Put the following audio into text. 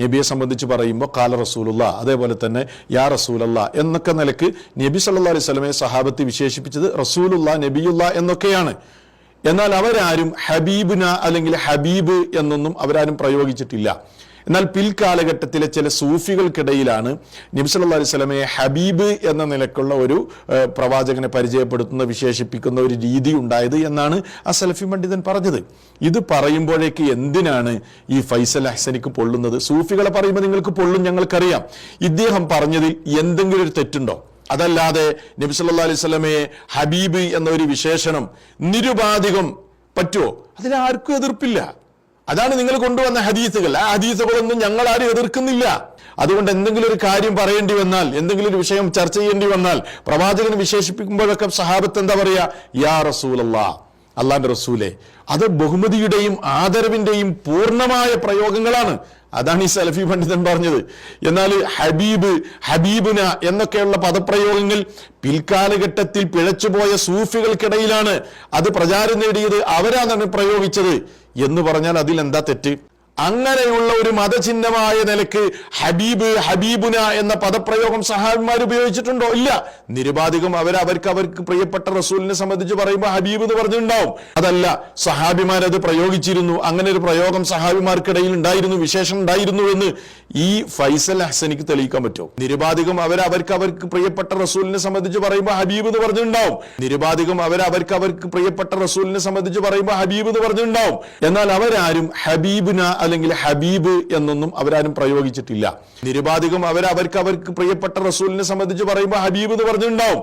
നബിയെ സംബന്ധിച്ച് പറയുമ്പോൾ കാല റസൂലുള്ള, അതേപോലെ തന്നെ യാ റസൂലല്ല എന്നൊക്കെ നിലക്ക് നബി സല്ലല്ലാഹു അലൈഹി വസല്ലമയെ സഹാബത്ത് വിശേഷിപ്പിച്ചത് റസൂലുള്ള, നബിയുള്ള എന്നൊക്കെയാണ്. എന്നാൽ അവരാരും ഹബീബുന അല്ലെങ്കിൽ ഹബീബ് എന്നൊന്നും അവരാരും പ്രയോഗിച്ചിട്ടില്ല. എന്നാൽ പിൽക്കാലഘട്ടത്തിലെ ചില സൂഫികൾക്കിടയിലാണ് നബി സല്ലല്ലാഹു അലൈഹി വസല്ലമയെ ഹബീബ് എന്ന നിലക്കുള്ള ഒരു പ്രവാചകനെ പരിചയപ്പെടുത്തുന്ന, വിശേഷിപ്പിക്കുന്ന ഒരു രീതി ഉണ്ടായത് എന്നാണ് ആ സലഫി പണ്ഡിതൻ പറഞ്ഞത്. ഇത് പറയുമ്പോഴേക്ക് എന്തിനാണ് ഈ ഫൈസൽ അഹ്സനിക്ക് പൊള്ളുന്നത്? സൂഫികളെ പറയുമ്പോൾ നിങ്ങൾക്ക് പൊള്ളും, ഞങ്ങൾക്കറിയാം. ഇദ്ദേഹം പറഞ്ഞതിൽ എന്തെങ്കിലും ഒരു തെറ്റുണ്ടോ? അതല്ലാതെ നബി സല്ലല്ലാഹു അലൈഹി വസല്ലമയെ ഹബീബ് എന്നൊരു വിശേഷണം നിരുപാധികം പറ്റുമോ? അതിലാർക്കും എതിർപ്പില്ല. അതാണ് നിങ്ങൾ കൊണ്ടുവന്ന ഹദീസുകൾ. ആ ഹദീസുകളൊന്നും ഞങ്ങൾ ആരും എതിർക്കുന്നില്ല. അതുകൊണ്ട് എന്തെങ്കിലും ഒരു കാര്യം പറയേണ്ടി വന്നാൽ, എന്തെങ്കിലും ഒരു വിഷയം ചർച്ച ചെയ്യേണ്ടി വന്നാൽ, പ്രവാചകനെ വിശേഷിപ്പിക്കുമ്പോഴൊക്കെ സഹാബത്ത് എന്താ പറയാ? യാ റസൂലല്ലാഹ്, അള്ളാന്റെ റസൂലെ. അത് ബഹുമതിയുടെയും ആദരവിന്റെയും പൂർണ്ണമായ പ്രയോഗങ്ങളാണ്. അതാണ് ഈ സലഫി പണ്ഡിതൻ പറഞ്ഞത്. എന്നാൽ ഹബീബ്, ഹബീബുന എന്നൊക്കെയുള്ള പദപ്രയോഗങ്ങൾ പിൽക്കാലഘട്ടത്തിൽ പിഴച്ചുപോയ സൂഫികൾക്കിടയിലാണ് അത് പ്രചാരം നേടിയത്, അവരാണ് പ്രയോഗിച്ചത് എന്ന് പറഞ്ഞാൽ അതിൽ എന്താ തെറ്റ്? അങ്ങനെയുള്ള ഒരു മതചിഹ്നമായ നിലക്ക് ഹബീബ്, ഹബീബുന എന്ന പദപ്രയോഗം സഹാബിമാർ ഉപയോഗിച്ചിട്ടുണ്ടോ? ഇല്ല. നിരുപാധികം അവർക്ക് പ്രിയപ്പെട്ട റസൂലിനെ സംബന്ധിച്ച് പറയുമ്പോൾ ഹബീബ് എന്ന് പറഞ്ഞിട്ടുണ്ടാവും. അതല്ല, സഹാബിമാരത് പ്രയോഗിച്ചിരുന്നു, അങ്ങനെ ഒരു പ്രയോഗം സഹാബിമാർക്കിടയിൽ ഉണ്ടായിരുന്നു, വിശേഷം ഉണ്ടായിരുന്നു എന്ന് ഈ ഫൈസൽ അഹ്സനിക്ക് തെളിയിക്കാൻ പറ്റുമോ? നിരുപാധികം അവർക്ക് പ്രിയപ്പെട്ട റസൂലിനെ സംബന്ധിച്ച് പറയുമ്പോൾ ഹബീബ് എന്ന് പറഞ്ഞിട്ടുണ്ടാവും. നിരുപാധികം അവർക്ക് പ്രിയപ്പെട്ട റസൂലിനെ സംബന്ധിച്ച് പറയുമ്പോൾ ഹബീബ് എന്ന് പറഞ്ഞിട്ടുണ്ടാവും. എന്നാൽ അവരാരും ഹബീബുന അല്ലെങ്കിൽ ഹബീബ് എന്നൊന്നും അവരാരും പ്രയോഗിച്ചിട്ടില്ല. നിരുപാധികം അവർക്ക് പ്രിയപ്പെട്ട റസൂലിനെ സംബന്ധിച്ച് പറയുമ്പോൾ ഹബീബ് എന്ന് പറഞ്ഞിട്ടുണ്ടാവും.